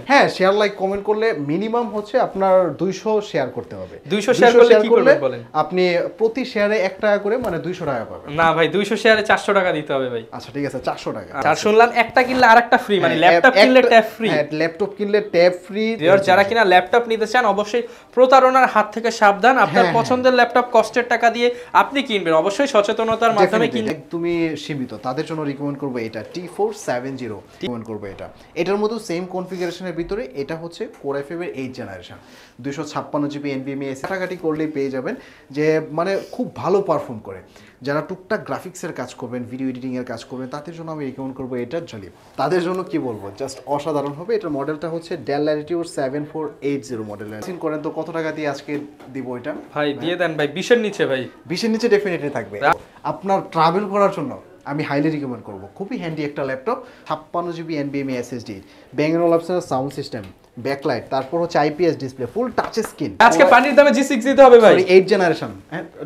হ্যাঁ, share like comment করলে minimum হচ্ছে আপনার 200 শেয়ার করতে হবে। 200 শেয়ার করলে কি করবেন বলেন? আপনি প্রতি শেয়ারে 1 টাকা করে মানে 200 টাকা পাবেন। না ভাই, 200 শেয়ারে 400 টাকা দিতে হবে ভাই। আচ্ছা ঠিক আছে, 400 টাকা। আর শুনলাম একটা কিনলে আরেকটা ফ্রি, মানে ল্যাপটপ কিনলে ট্যাব ফ্রি। হ্যাঁ, ল্যাপটপ কিনলে ট্যাব ফ্রি। যারা কিনা ল্যাপটপ নিতে চান অবশ্যই প্রতারণার হাত থেকে সাবধান। আপনার পছন্দের ল্যাপটপ কষ্টের টাকা দিয়ে আপনি কিনবেন, অবশ্যই সচেতনতার মাধ্যমে কিনবেন। তুমি সীমিত তাদের জন্য রিকমেন্ড করব এটা T470 রিকমেন্ড করব এটা। এটার মতো সেম কনফিগারেশনের ভিতরে এটা হচ্ছে Core i5 এর 8 জেনারেশন, 256 জিবি NVMe কাটাকাটি করলেই পেয়ে যাবেন, যে মানে খুব ভালো পারফর্ম করে। যারা টুকটাক গ্রাফিক্সের কাজ করবেন, ভিডিও এডিটিং এর কাজ করবেন, তাদের জন্য আমি রিকমেন্ড করবো এটা জালিপ। তাদের জন্য কি বলবো, জাস্ট অসাধারণ হবে। এটার মডেলটা হচ্ছে Dell Latitude 7480 মডেলের। চিন্তা করেন তো কত টাকা দিয়ে আজকে দিব এটা? ভাই দিয়ে দেন ভাই, 20 এর নিচে ভাই। 20 এর নিচে ডেফিনেটলি থাকবে। আপনার ট্রাভেল করার জন্য আমি হাইলি রিকমেন্ড করবো। খুবই হ্যান্ডি একটা laptop, 56 GB NVMe SSD, Bang & Olufsen sound system, backlight, তারপর হচ্ছে IPS ডিসপ্লে, ফুল টাচ স্ক্রিন। আজকে পানির দামে G6 দিতে হবে ভাই। 8 জেনারেশন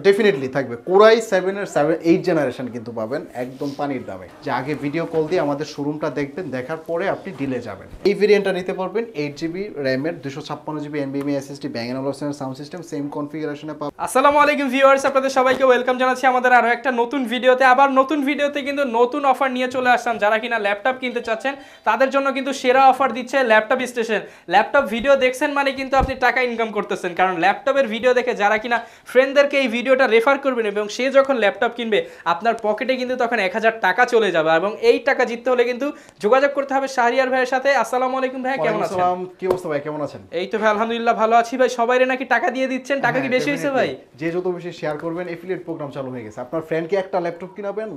ডেফিনেটলি থাকবে। Core i7 এর 8 জেনারেশন কিন্তু পাবেন একদম পানির দামে। যে আগে ভিডিও কল দিয়ে আমাদের শোরুমটা দেখবেন, দেখার পরে আপনি ডিলে যাবেন। এই ভেরিয়েন্টটা নিতে পারবেন 8 জিবি RAM এর, 256 GB NVMe SSD, Bang & Olufsen sound system, same কনফিগারেশনে পাবেন। আসসালামু আলাইকুম ভিউয়ার্স, আপনাদের সবাইকে ওয়েলকাম জানাচ্ছি আমাদের আরো একটা নতুন ভিডিওতে। আবার নতুন ভিডিওতে কিন্তু নতুন অফার নিয়ে চলে আসলাম। যারা কিনা ল্যাপটপ কিনতে চাচ্ছেন তাদের জন্য কিন্তু সেরা অফার দিচ্ছে ল্যাপটপ স্টেশন। ল্যাপটপ ভিডিও দেখছেন মানে কিন্তু আপনি টাকা ইনকাম করতেছেন, কারণ ল্যাপটপের ভিডিও দেখে যারা কিনা ফ্রেন্ডদেরকে এই ভিডিওটা রেফার করবেন এবং সে যখন ল্যাপটপ কিনবে আপনার পকেটে কিন্তু তখন 1000 টাকা চলে যাবে। এবং এই টাকা জিততে হলে কিন্তু যোগাযোগ করতে হবে শাহরিয়ার ভাইয়ের সাথে। আসসালামু আলাইকুম ভাই, কেমন আছেন? আসসালাম, কি অবস্থা ভাই, কেমন আছেন? এই তো ভাই আলহামদুলিল্লাহ ভালো আছি ভাই। সবাইরে নাকি টাকা দিয়ে দিচ্ছেন, টাকা কি বেশি হয়েছে ভাই? যে যত বেশি শেয়ার করবেন এফিলিয়েট প্রোগ্রাম চালু হয়ে গেছে। আপনার ফ্রেন্ডকে একটা ল্যাপটপ কিনাবেন,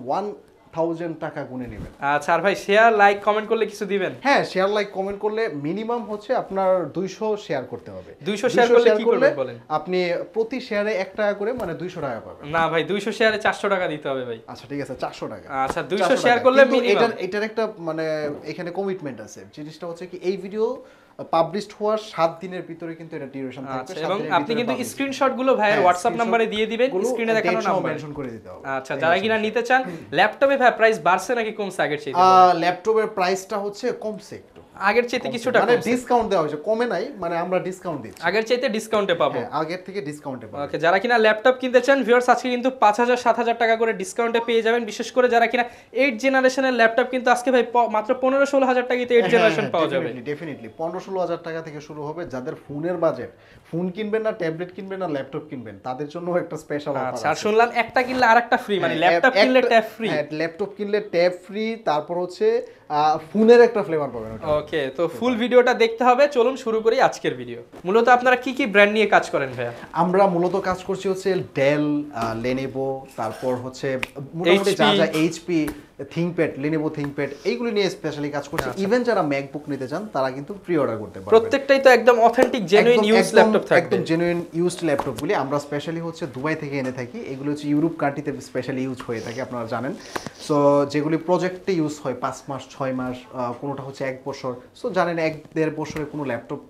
1000 টাকা গুনে নেবেন। আচ্ছা, আর ভাই শেয়ার লাইক কমেন্ট করলে কিছু দিবেন? হ্যাঁ, শেয়ার লাইক কমেন্ট করলে মিনিমাম হচ্ছে আপনার 200 শেয়ার করতে হবে। 200 শেয়ার করলে কি করবেন বলেন? আপনি প্রতি শেয়ারে 1 টাকা করে মানে 200 টাকা পাবেন। না ভাই, 200 শেয়ারে 400 টাকা দিতে হবে ভাই। আচ্ছা ঠিক আছে, 400 টাকা। আচ্ছা 200 শেয়ার করলে মিনিমাম। এটার একটা মানে এখানে কমিটমেন্ট আছে। জিনিসটা হচ্ছে কি, এই ভিডিও পাবলিশড হওয়ার 7 দিনের ভিতরে কিন্তু এটা ডিউরেশন থাকবে। এবং আপনি কিন্তু স্ক্রিনশট গুলো ভাইয়ের হোয়াটসঅ্যাপ নম্বরে দিয়ে দিবেন, স্ক্রিনে দেখানো নাম্বার মেনশন করে দিতে হবে। আচ্ছা, যারা কিনা নিতে চান ল্যাপটপে ভাই প্রাইস বাড়ছে নাকি কমছে আগের চাইতে? ল্যাপটপের প্রাইসটা হচ্ছে কমছে একটু, আগের চাইতে কিছুটা মানে ডিসকাউন্ট দেওয়া হয়েছে, কমে নাই, মানে আমরা ডিসকাউন্ট দিচ্ছি। আগের চাইতে ডিসকাউন্টে পাবো? হ্যাঁ, আগের থেকে ডিসকাউন্টে পাবো। ওকে, যারা কিনা ল্যাপটপ কিনতে চান ভিউয়ার্স আজকে কিন্তু 5000 7000 টাকা করে ডিসকাউন্টে পেয়ে যাবেন। বিশেষ করে যারা কিনা 8 জেনারেশনের ল্যাপটপ কিন্তু আজকে ভাই মাত্র 15-16 হাজার টাকাতে 8 জেনারেশন পাওয়া যাবে। ডেফিনেটলি 15-16 হাজার টাকা থেকে শুরু হবে। যাদের ফোনের বাজেট, ফোন কিনবেন না, ট্যাবলেট কিনবেন না, ল্যাপটপ কিনবেন, তাদের জন্য একটা স্পেশাল অফার আছে। আর শুনলাম একটা কিনলে আরেকটা ফ্রি, মানে ল্যাপটপ কিনলে ট্যাব ফ্রি। হ্যাঁ, ল্যাপটপ কিনলে ট্যাব ফ্রি, তারপর হচ্ছে ফোনের একটা ফ্লেভার পাবেন। ওকে, তো ফুল ভিডিওটা দেখতে হবে। চলুন শুরু করি আজকের ভিডিও। মূলত আপনারা কি কি ব্র্যান্ড নিয়ে কাজ করেন ভাইয়া? আমরা মূলত কাজ করছি হচ্ছে ডেল, লেনোভো, তারপর হচ্ছে মোটামুটি যা যা এইচপি, থিংকপ্যাড, লেনোভো থিংকপ্যাড, এইগুলি নিয়ে স্পেশালি কাজ করছি। ইভেন যারা ম্যাকবুক নিতে চান তারা কিন্তু প্রি অর্ডার করতে পারবে। প্রত্যেকটাই তো একদম অথেন্টিক জেনুইন ইউজড ল্যাপটপ থাকবে। একদম জেনুইন ইউজড ল্যাপটপগুলি আমরা স্পেশালি হচ্ছে দুবাই থেকে এনে থাকি। এগুলো হচ্ছে ইউরোপ কান্ট্রিতে স্পেশালি ইউজ হয়ে থাকে, আপনারা জানেন। সো যেগুলি প্রজেক্টে ইউজ হয় 5 মাস 6 মাস, কোনোটা হচ্ছে 1 বছর। সো জানেন 1-1.5 বছরে কোনো ল্যাপটপ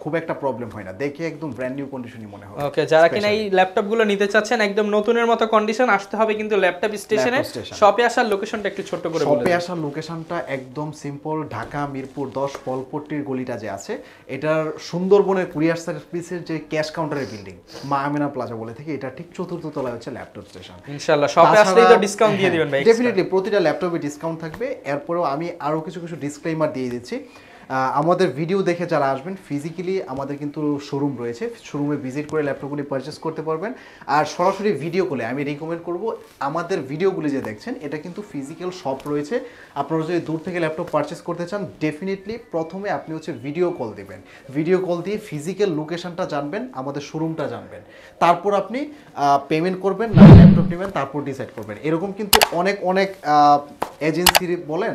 খুব একটা প্রবলেম হয় না, দেখে একদম ব্র্যান্ড নিউ কন্ডিশনই মনে হয়। ওকে, যারা কিনা এই ল্যাপটপগুলো নিতে চাচ্ছেন একদম নতুনের মতো কন্ডিশন, আসতে হবে কিন্তু ল্যাপটপ স্টেশনে। শপে আসার লোকেশনটা একটু ছোট করে বলুন। শপে আসার লোকেশনটা একদম সিম্পল, ঢাকা মিরপুর 10 ফলপট্টির গলিটা যে আছে, এটার সুন্দরবনের কুরিয়ার সার্ভিসের যে ক্যাশ কাউন্টারের বিল্ডিং, মা আমিনা প্লাজা বলে থেকে, এটা ঠিক 4th তলায় হচ্ছে ল্যাপটপ স্টেশন। ইনশাআল্লাহ শপে আসলেই তো ডিসকাউন্ট দিয়ে দিবেন ভাই। ডেফিনেটলি প্রতিটা ল্যাপটপে ডিসকাউন্ট থাকবে। এরপরেও আমি আরো কিছু ডিসক্লেইমার দিয়ে দিচ্ছি। আমাদের ভিডিও দেখে যারা আসবেন, ফিজিক্যালি আমাদের কিন্তু শোরুম রয়েছে, শোরুমে ভিজিট করে ল্যাপটপগুলি পারচেস করতে পারবেন। আর সরাসরি ভিডিও কলে আমি রিকমেন্ড করব, আমাদের ভিডিওগুলি যে দেখছেন এটা কিন্তু ফিজিক্যাল শপ রয়েছে। আপনারা যদি দূর থেকে ল্যাপটপ পারচেস করতে চান, ডেফিনেটলি প্রথমে আপনি হচ্ছে ভিডিও কল দেবেন। ভিডিও কল দিয়ে ফিজিক্যাল লোকেশনটা জানবেন, আমাদের শোরুমটা জানবেন, তারপর আপনি পেমেন্ট করবেন, না ল্যাপটপ নেবেন, তারপর ডিসাইড করবেন। এরকম কিন্তু অনেক এজেন্সি বলেন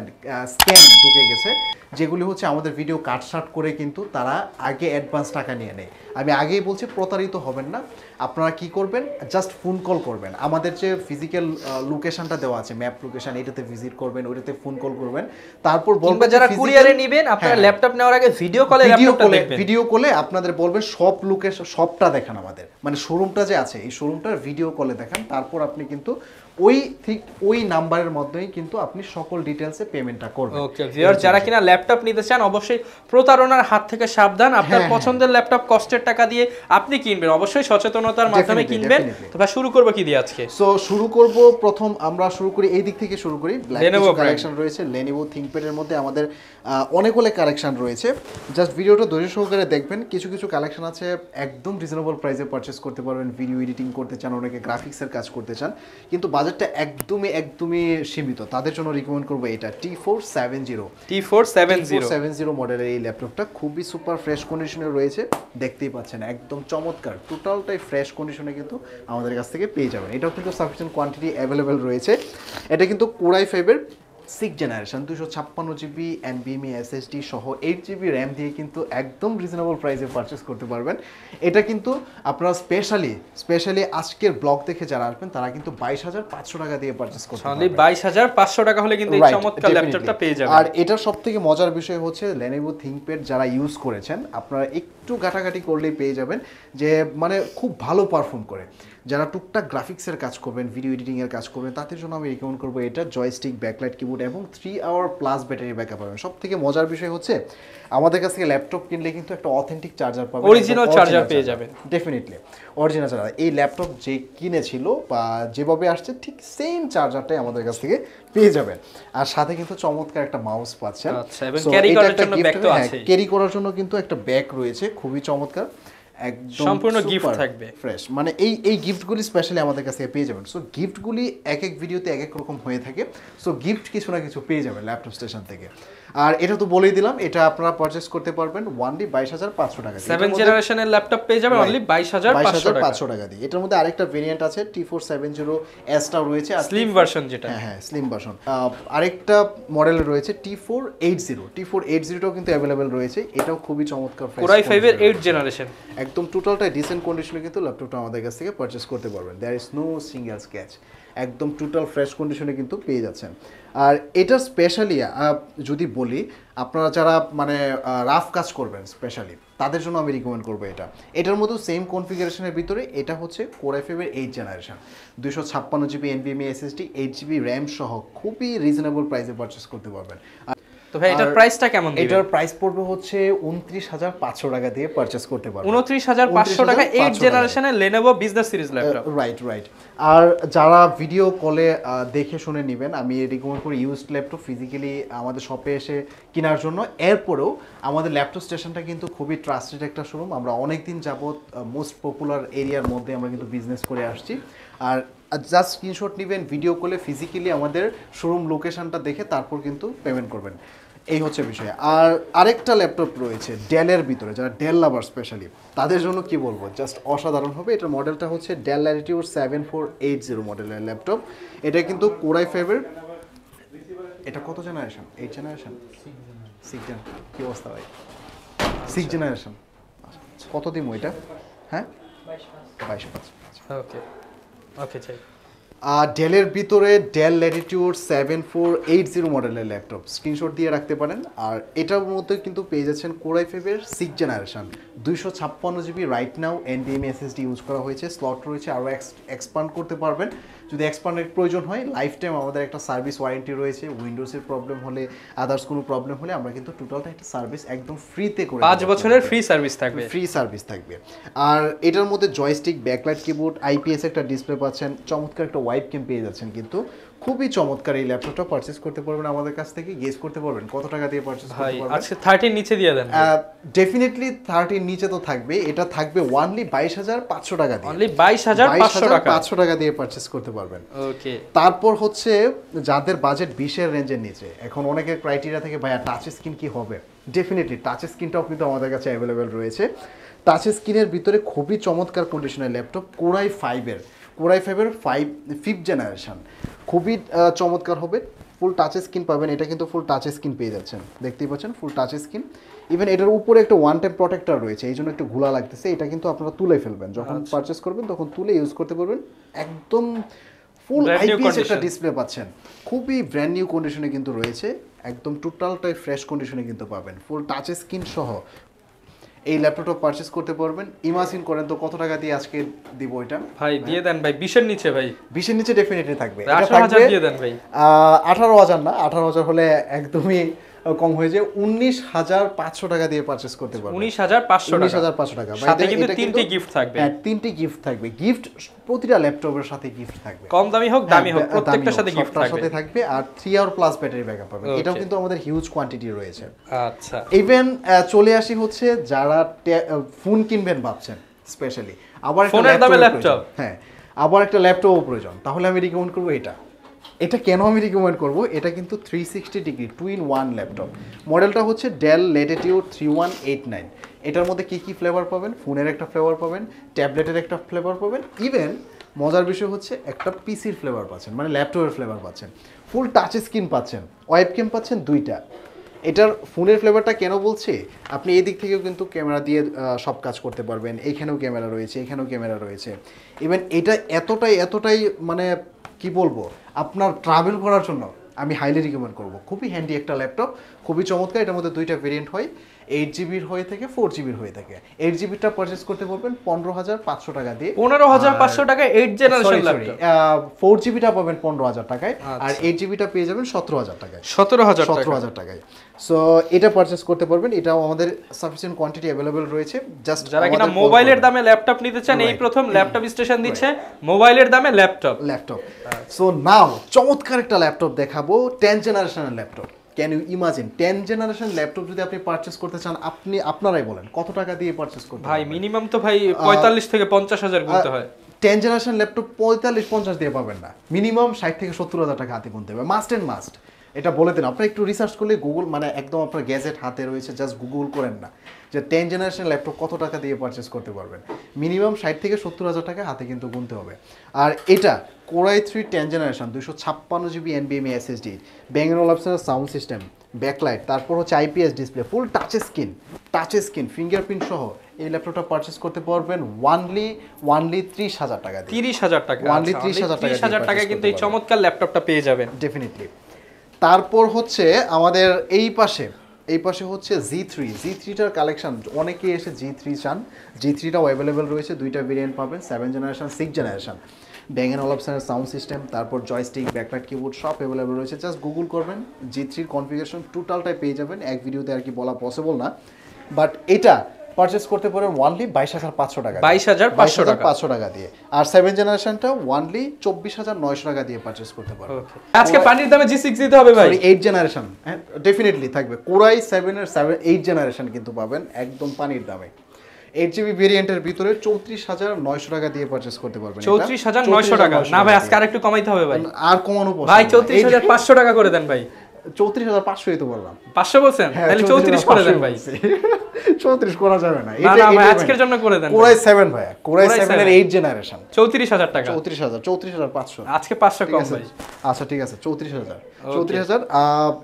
স্ক্যাম ঢুকে গেছে, যেগুলি হচ্ছে আমাদের ভিডিও কাটসাট করে কিন্তু তারা আগে অ্যাডভান্স টাকা নিয়ে নেয়। আমি আগেই বলছি, প্রতারিত হবেন না। আপনারা কি করবেন, জাস্ট ফোন কল করবেন। আমাদের যে ফিজিক্যাল লোকেশনটা দেওয়া আছে, ম্যাপ লোকেশন, এটাতে ভিজিট করবেন, ওইটাতে ফোন কল করবেন, তারপর বলবেন যারা কুরিয়ারে নেবেন আপনারা ল্যাপটপ নেওয়ার আগে ভিডিও কলে ল্যাপটপটা দেখবেন। ভিডিও কলে আপনাদের বলবেন সব লোকেশন, সবটা দেখান আমাদের, মানে শোরুমটা যে আছে এই শোরুমটার ভিডিও কলে দেখান, তারপর আপনি কিন্তু ঠিক ওই নাম্বারের মধ্যেই কিন্তু আপনি সকল ডিটেলসে পেমেন্টটা করবেন। ওকে ভিউয়ার, যারা কিনা ল্যাপটপ নিতে চান অবশ্যই প্রতারণার হাত থেকে সাবধান। আপনার পছন্দের ল্যাপটপ কষ্টের টাকা দিয়ে আপনি কিনবেন, অবশ্যই সচেতনতার মাধ্যমে কিনবেন। তো ভাই শুরু করব কি দিয়ে আজকে? সো শুরু করব, প্রথম আমরা শুরু করি এই দিক থেকে শুরু করি। Lenovo কালেকশন রয়েছে Lenovo ThinkPad এর মধ্যে আমাদের অনেকগুলো কালেকশন রয়েছে। জাস্ট ভিডিওটা ধৈর্য সহকারে দেখবেন। কিছু কিছু কালেকশন আছে একদম রিজনেবল প্রাইসে পারচেজ করতে পারবেন। ভিডিও এডিটিং করতে চান, অনেকে গ্রাফিক্সের কাজ করতে চান, কিন্তু বাজেটটা একদমই সীমিত, তাদের জন্য রিকমেন্ড করবো এটা T470 মডেলের এই ল্যাপটপটা। খুবই সুপার ফ্রেশ কন্ডিশনে রয়েছে, দেখতেই পাচ্ছেন একদম চমৎকার, টোটালটাই ফ্রেশ কন্ডিশনে কিন্তু আমাদের কাছ থেকে পেয়ে যাবেন। এটাও কিন্তু সাফিসিয়েন্ট কোয়ান্টিটি অ্যাভেলেবেল রয়েছে। এটা কিন্তু Core i5-এর 6th generation 256GB NVMe SSD সহ 8GB র্যাম দিয়ে কিন্তু একদম রিজনেবল প্রাইসে পারচেস করতে পারবেন। এটা কিন্তু আপনারা স্পেশালি আজকের ব্লগ দেখে যারা আসবেন তারা কিন্তু 22,500 টাকা দিয়ে পারচেস করতে পারবেন। 22,500 টাকা হলে কিন্তু এই চমৎকার ল্যাপটপটা পেয়ে যাবেন। আর এটা সবথেকে মজার বিষয় হচ্ছে Lenovo ThinkPad যারা ইউজ করেছেন আপনারা একটু ঘাটাঘাটি করলেই পেয়ে যাবেন যে মানে খুব ভালো পারফর্ম করে। যারা টুকটাক গ্রাফিক্সের কাজ করবেন, ভিডিও এডিটিংয়ের কাজ করবেন, তাদের জন্য আমি রিকমেন্ড করবো এটা। জয়স্টিক, ব্যাকলাইট কিবোর্ড এবং 3 আওয়ার প্লাস ব্যাটারি ব্যাকআপ পাবেন। সব থেকে মজার বিষয় হচ্ছে আমাদের কাছ থেকে ল্যাপটপ কিনলে কিন্তু একটা অথেন্টিক চার্জার পাবেন, অরিজিনাল চার্জার পেয়ে যাবেন। Definitely original charger. এই ল্যাপটপ যে কিনেছিল বা যেভাবে আসছে ঠিক সেম চার্জারটাই আমাদের কাছ থেকে পেয়ে যাবেন। আর সাথে কিন্তু চমৎকার একটা মাউস পাচ্ছেন। আচ্ছা, এবং ক্যারি করার জন্য ব্যাগ তো আছে। ক্যারি করার জন্য কিন্তু একটা ব্যাগ রয়েছে, খুবই চমৎকার, একদম সম্পূর্ণ গিফট থাকবে ফ্রেশ। মানে এই গিফটগুলি স্পেশালি আমাদের কাছে পেয়ে যাবেন। সো গিফটগুলি এক ভিডিওতে এক রকম হয়ে থাকে। সো গিফট কিছু না কিছু পেয়ে যাবেন ল্যাপটপ স্টেশন থেকে। আর এটা তো বলেই দিলাম, এটা আপনারা পারচেজ করতে পারবেন অনলি 22,500 টাকা দিয়ে। 7th জেনারেশনের ল্যাপটপ পেয়ে যাবেন অনলি 22,500 টাকা দিয়ে। এটার মধ্যে আরেকটা ভেরিয়েন্ট আছে T470S টাও রয়েছে, স্লিম ভার্সন যেটা। হ্যাঁ স্লিম ভার্সন। আরেকটা মডেল রয়েছে T480 টাও কিন্তু अवेलेबल রয়েছে। এটাও খুবই চমৎকার, Core i5-এর 8th জেনারেশন। একদম টোটালটাই ডিসেন্ট কন্ডিশনে কিন্তু ল্যাপটপটা আমাদের কাছ থেকে পারচেজ করতে পারবেন। There is no single scratch, একদম টোটাল ফ্রেশ কন্ডিশনে কিন্তু পেয়ে যাচ্ছেন। আর এটা স্পেশালি যদি বলি আপনারা যারা মানে রাফ কাজ করবেন স্পেশালি তাদের জন্য আমি রিকমেন্ড করবো এটা। এটার মতো সেম কনফিগারেশনের ভিতরে এটা হচ্ছে Core i5-এর 8th generation 256GB NVMe SSD 8GB RAM সহ খুবই রিজনেবল প্রাইসে পারচেজ করতে পারবেন। তো ভাই এটার প্রাইসটা কেমন দিবেন? এটার প্রাইস পড়বে হচ্ছে 29,500 টাকা দিয়ে পারচেজ করতে পারবেন। 29,500 টাকা 8th জেনারেশনের Lenovo business series laptop. Right. আর যারা ভিডিও কলে দেখে শুনে নেবেন, আমি রিকমেন্ড করি ইউজড ল্যাপটপ ফিজিক্যালি আমাদের শপে এসে কেনার জন্য। এরপরেও আমাদের ল্যাপটপ স্টেশনটা কিন্তু খুবই ট্রাস্টেড একটা শোরুম। আমরা অনেক দিন যাবত মোস্ট পপুলার এরিয়ার মধ্যে আমরা কিন্তু বিজনেস করে আসছি। আর জাস্ট স্ক্রিনশট নেবেন, ভিডিও কলে ফিজিক্যালি আমাদের শোরুম লোকেশনটা দেখে তারপর কিন্তু পেমেন্ট করবেন, এই হচ্ছে বিষয়। আর আরেকটা ল্যাপটপ রয়েছে ডেলের ভিতরে, যারা ডেল লাভার স্পেশালি তাদের জন্য কি বলবো, জাস্ট অসাধারণ হবে। এটার মডেলটা হচ্ছে ডেল ল্যাটিটিউড 7480 মডেলের ল্যাপটপ। এটা কিন্তু Core i5-এর, এটা কত জেনারেশন? 8th জেনারেশন, 6 কি অবস্থা ভাই? 6th generation. কত দিন এটা? হ্যাঁ 22,500। ওকে চাই। ডেলের ভিতরে ডেল ল্যাটিটিউড 7480 মডেলের ল্যাপটপ, স্ক্রিনশট দিয়ে রাখতে পারেন। আর এটার মধ্যে কিন্তু পেয়ে যাচ্ছেন Core i5-এর 6th generation 256GB right now NVMe SSD use করা হয়েছে। স্লট রয়েছে, আরও এক্সপান্ড করতে পারবেন যদি এক্সপান্ডের প্রয়োজন হয়। লাইফ টাইম আমাদের একটা সার্ভিস ওয়ারেন্টি রয়েছে। উইন্ডোজের প্রবলেম হলে, আদার্স কোনো প্রবলেম হলে আমরা কিন্তু টোটালটা একটা সার্ভিস একদম ফ্রিতে করে 5 বছরের ফ্রি সার্ভিস থাকবে। আর এটার মধ্যে জয়স্টিক, ব্যাকলাইট কিবোর্ড, IPS একটা ডিসপ্লে পাচ্ছেন, চমৎকার একটা ওয়াইপ ক্যাম পেয়ে যাচ্ছেন। কিন্তু খুবই চমৎকার এই ল্যাপটপটা পারচেজ করতে পারবেন আমাদের কাছ থেকে। গেস করতে পারবেন কত টাকা দিয়ে পারচেজ করতে পারবেন? আজকে 30 নিচে দিয়ে দেন। ডেফিনেটলি 30 নিচে তো থাকবে। এটা থাকবে অনলি 22,500 টাকা দিয়ে। অনলি 22,500 টাকা দিয়ে পারচেজ করতে পারবেন। ওকে। তারপর হচ্ছে যাদের বাজেট 20-এর রেঞ্জের নিচে, এখন অনেকের ক্রাইটেরিয়া থেকে ভাইয়া টাচ স্ক্রিন কি হবে? ডেফিনেটলি টাচ স্ক্রিনটাও কিন্তু আমাদের কাছে অ্যাভেলেবেল রয়েছে। টাচ স্ক্রিনের ভিতরে খুবই চমৎকার কন্ডিশনের ল্যাপটপ Core i5-এর 5th জেনারেশন, খুবই চমৎকার হবে। ফুল টাচ স্ক্রিন পাবেন, এটা কিন্তু ফুল টাচ স্ক্রিন পেয়ে যাচ্ছেন, দেখতেই পাচ্ছেন ফুল টাচ স্ক্রিন। ইভেন এটার উপরে একটা ওয়ান টাইম প্রোটেক্টর রয়েছে, এই জন্য একটু ঘোলা লাগতেছে। এটা কিন্তু আপনারা তুলে ফেলবেন, যখন পারচেস করবেন তখন তুলে ইউজ করতে পারবেন। একদম ফুল IPS একটা ডিসপ্লে পাচ্ছেন, খুবই ব্র্যান্ড নিউ কন্ডিশনে কিন্তু রয়েছে, একদম টোটালটাই ফ্রেশ কন্ডিশনে কিন্তু পাবেন, ফুল টাচ স্ক্রিন সহ। এই ল্যাপটপটা পারচেস করতে পারবেন। ইমাজিন করেন তো কত টাকা দিয়ে আজকে দিব এটা ভাই দিয়ে দেন ভাই 20 এর নিচে ভাই 20 এর নিচে ডেফিনেটলি থাকবে। 18,000 দিয়ে দেন ভাই। 18,000 না, 18,000 হলে একদমই কম হয়ে যায়। 19,500 টাকা দিয়ে পারচেস করতে পারবেন। 19,500 টাকা। সাথে কিন্তু তিনটি গিফট থাকবে। হ্যাঁ, তিনটি গিফট থাকবে। গিফট প্রতিটা ল্যাপটপের সাথে গিফট থাকবে, কম দামি হোক দামি হোক প্রত্যেকটার সাথে গিফট সবটার সাথে থাকবে। আর 3 আওয়ার প্লাস ব্যাটারি ব্যাকআপ পাবেন। এটাও কিন্তু আমাদের হিউজ কোয়ান্টিটি রয়েছে। আচ্ছা, ইভেন চলে আসি হচ্ছে যারা ফোন কিনবেন ভাবছেন, স্পেশালি আবার একটা ফোনের দামে ল্যাপটপ, হ্যাঁ আবার একটা ল্যাপটপও প্রয়োজন, তাহলে আমি রিকমেন্ড করবো এটা। এটা কেন আমি রিকমেন্ড করবো, এটা কিন্তু 360 ডিগ্রি 2-in-1 ল্যাপটপ। মডেলটা হচ্ছে ডেল ল্যাটিটিউড 3189। এটার মধ্যে কি কি ফ্লেভার পাবেন, ফোনের একটা ফ্লেভার পাবেন, ট্যাবলেটের একটা ফ্লেভার পাবেন, ইভেন মজার বিষয় হচ্ছে একটা পিসির ফ্লেভার পাচ্ছেন, মানে ল্যাপটপের ফ্লেভার পাচ্ছেন, ফুল টাচ স্ক্রিন পাচ্ছেন, ওয়েবক্যাম পাচ্ছেন দুইটা। এটার ফোনের ফ্লেভারটা কেন বলছি, আপনি এই দিক থেকেও কিন্তু ক্যামেরা দিয়ে সব কাজ করতে পারবেন। এইখানেও ক্যামেরা রয়েছে, এখানেও ক্যামেরা রয়েছে। ইভেন এটা এতটাই মানে কি বলবো, আপনার ট্রাভেল করার জন্য আমি হাইলি রিকমেন্ড করবো। খুবই হ্যান্ডি একটা ল্যাপটপ, খুবই চমৎকার। এটার মধ্যে দুইটা ভেরিয়েন্ট হয়, 8GB হয়ে থাকে, 4GB হয়ে থাকে। 8GBটা পারচেস করতে পারবেন 15,500 টাকা দিয়ে। 15,500 টাকায় 8 জেনারেশন ল্যাপটপ। 4GBটা পাবেন 15,000 টাকায়, আর 8GBটা পেয়ে যাবেন 17,000 টাকায়। 17,000 টাকায়। সো এটা পারচেস করতে পারবেন। এটাও আমাদের সাফিসিয়েন্ট কোয়ান্টিটি অ্যাভেলেবল রয়েছে। জাস্ট যারা কিনা মোবাইলের দামে ল্যাপটপ নিতে চান, এই প্রথম ল্যাপটপ স্টেশন দিচ্ছে মোবাইলের দামে ল্যাপটপ। সো নাও চমৎকার একটা ল্যাপটপ দেখাবো, 10 জেনারেশনের laptop. Can you imagine 10 generation laptop যদি আপনি পারচেস করতে চান, আপনারাই বলেন কত টাকা দিয়ে পারচেস করতে ভাই মিনিমাম তো ভাই 45 থেকে 50,000 গুনতে হয়। 10 জেনারেশন ল্যাপটপ 45-50 দিয়ে পাবেন না, মিনিমাম 60 থেকে 70,000 টাকা হাতে গুনতে হবে, মাস্ট এন্ড মাস্ট। এটা বলে দেন, আপনারা একটু রিসার্চ করলে গুগল, মানে একদম আপনার গ্যাজেট হাতে রয়েছে, জাস্ট গুগল করেন না যে 10 জেনারেশন ল্যাপটপ কত টাকা দিয়ে পারচেস করতে পারবেন। মিনিমাম 60 থেকে 70,000 টাকা হাতে কিন্তু গুনতে হবে। আর এটা Core i3 10 generation 256GB NVMe SSD, Bang & Olufsen sound system, backlight, তারপর হচ্ছে IPS ডিসপ্লে, ফুল টাচ স্ক্রিন ফিঙ্গারপ্রিন্ট সহ এই ল্যাপটপটা পারচেস করতে পারবেন ওয়ানলি 30,000 টাকা দিয়ে। 30,000 টাকা, ওয়ানলি 30,000 টাকা কিন্তু এই চমৎকার ল্যাপটপটা পেয়ে যাবেন ডেফিনেটলি। তারপর হচ্ছে আমাদের এই পাশে হচ্ছে জি3টার কালেকশন। অনেকেই এসে জি3 চান, জি3টাও অ্যাভেলেবেল রয়েছে। দুইটা ভেরিয়েন্ট পাবেন, 7 generation 6 generation. Bang & Olufsen sound system, তারপর জয়স্টিক, ব্যাকলাইট, কিবোর্ড সব অ্যাভেলেবেল রয়েছে। জাস্ট গুগল করবেন, জি3 কনফিগারেশন টোটালটাই পেয়ে যাবেন। এক ভিডিওতে আর কি বলা পসিবল না, বাট এটা পারচেস করতে পারেন ওয়ানলি 22,500 টাকা, 22,500 টাকা দিয়ে। আর 7 জেনারেশনটা ওয়ানলি 24,900 টাকা দিয়ে পারচেস করতে পারবেন। আজকে পানির দামে জি6 দিতে হবে ভাই। 8 জেনারেশন ডেফিনেটলি থাকবে। Core i7 এর 8 জেনারেশন কিন্তু পাবেন একদম পানির দামে। 8GB ভেরিয়েন্টের ভিতরে 34,900 টাকা দিয়ে পারচেজ করতে পারবেন। 34,900 টাকা না ভাই, আজকে আরেকটু কমাইতে হবে ভাই। আর কমানো পসিবল ভাই 34,500 টাকা করে দেন ভাই। 34,500 তো বললাম। 500 বলছেন, তাহলে 34 করে দেন ভাই। 34 করা যাবে না, এটা ভাই আজকের জন্য করে দেন। Core i7 ভাই, Core i7 এর 8 জেনারেশন 34,000 টাকা। 34,500 আজকে 500 কম ভাই। আচ্ছা ঠিক আছে, 34,000।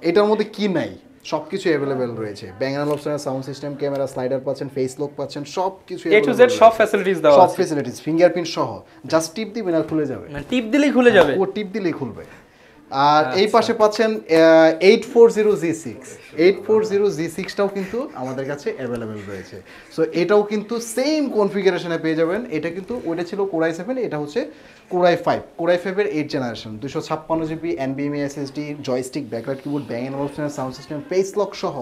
এটার মধ্যে কি নাই, সবকিছু অ্যাভেলেবেল রয়েছে। Bang & Olufsen sound system, camera, slider পাচ্ছেন, ফেস লক পাচ্ছেন, সবকিছু A to Z সব ফ্যাসিলিটিস দেওয়া আছে, সব ফ্যাসিলিটিস ফিঙ্গারপ্রিন্ট সহ। জাস্ট টিপ দিবেন আর খুলে যাবে, মানে টিপ দিলেই খুলে যাবে, ও টিপ দিলেই খুলবে। আর এই পাশে পাচ্ছেন 840G6টাও কিন্তু আমাদের কাছে অ্যাভেলেবেল রয়েছে। সো এটাও কিন্তু সেম কনফিগারেশনে পেয়ে যাবেন। এটা কিন্তু ওইটা ছিল Core i7, এটা হচ্ছে Core i5 এর 8 generation, 256GB NVMe SSD, joystick, backlight, keyboard, Bang & Olufsen sound system, face lock সহ।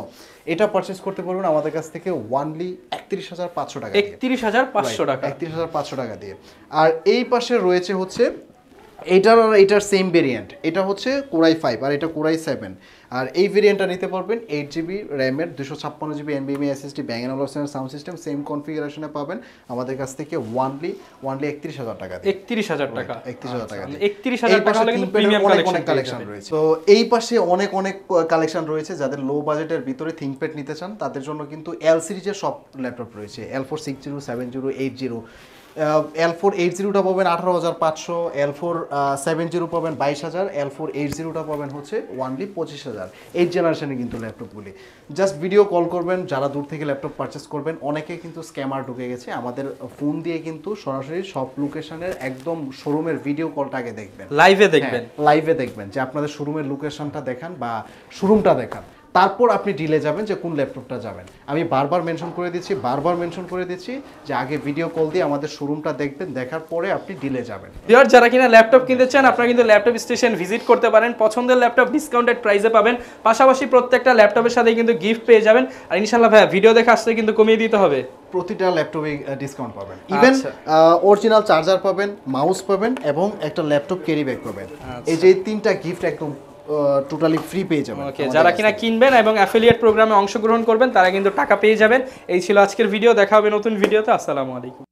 এটা পারচেজ করতে পারবেন আমাদের কাছ থেকে ওয়ানলি 31,500 টাকা, 31,500 টাকা, 31,500 টাকা দিয়ে। আর এই পাশে রয়েছে হচ্ছে এটার সেম ভেরিয়েন্ট, এটা হচ্ছে Core i5 আর এটা Core i7। আর এই ভেরিয়েন্টটা নিতে পারবেন 8GB র্যামের, 256GB NVMe SSD, Bang & Olufsen sound system, same কনফিগারেশনে পাবেন আমাদের কাছ থেকে ওয়ানলি 31,000 টাকা দিয়ে। 31,000 টাকা, 31,000 টাকা দিয়ে। 31,000 টাকা হলে কিন্তু প্রিমিয়াম কালেকশন রয়েছে। তো এই পাশে অনেক কালেকশন রয়েছে। যাদের লো বাজেটের ভিতরে থিংকপ্যাড নিতে চান তাদের জন্য কিন্তু L সিরিজের সব ল্যাপটপ রয়েছে। L4 60, 70, 80। L4 80টা পাবেন 18,500, L4 70 পাবেন 22,000, L4 80টা পাবেন হচ্ছে ওয়ানলি 25,000। 8 জেনারেশনে কিন্তু ল্যাপটপগুলি। জাস্ট ভিডিও কল করবেন, যারা দূর থেকে ল্যাপটপ পারচেস করবেন। অনেকে কিন্তু স্ক্যামার ঢুকে গেছে, আমাদের ফোন দিয়ে কিন্তু সরাসরি সব লোকেশনের একদম শোরুমের ভিডিও কলটা আগে দেখবেন, লাইভে দেখবেন যে আপনাদের শোরুমের লোকেশনটা দেখান বা শোরুমটা দেখান, তারপর আপনি ডিলে যাবেন যে কোন ল্যাপটপটা যাবেন। আমি বারবার মেনশন করে দিচ্ছি যে আগে ভিডিও কল দিয়ে আমাদের শোরুমটা দেখবেন, দেখার পরে আপনি ডিলে যাবেন। ভিউয়ার যারা কিনা ল্যাপটপ কিনতে চান আপনারা কিন্তু ল্যাপটপ স্টেশন ভিজিট করতে পারেন, পছন্দের ল্যাপটপ ডিসকাউন্টেড প্রাইসে পাবেন, পাশাপাশি প্রত্যেকটা ল্যাপটপের সাথে কিন্তু গিফট পেয়ে যাবেন। আর ইনশাআল্লাহ ভাইয়া ভিডিও দেখে আসলে কিন্তু কমিয়ে দিতে হবে, প্রতিটা ল্যাপটপে ডিসকাউন্ট পাবেন, ইভেন অরিজিনাল চার্জার পাবেন, মাউস পাবেন এবং একটা ল্যাপটপ ক্যারি ব্যাগ পাবেন। এই যে 3টা গিফট একদম টোটালি ফ্রি পেয়ে যাবেন। ওকে, যারা কিনা কিনবেন এবং অ্যাফিলিয়েট প্রোগ্রামে অংশগ্রহণ করবেন তারা কিন্তু টাকা পেয়ে যাবেন। এই ছিল আজকের ভিডিও, দেখা হবে নতুন ভিডিওতে। আসসালামু আলাইকুম।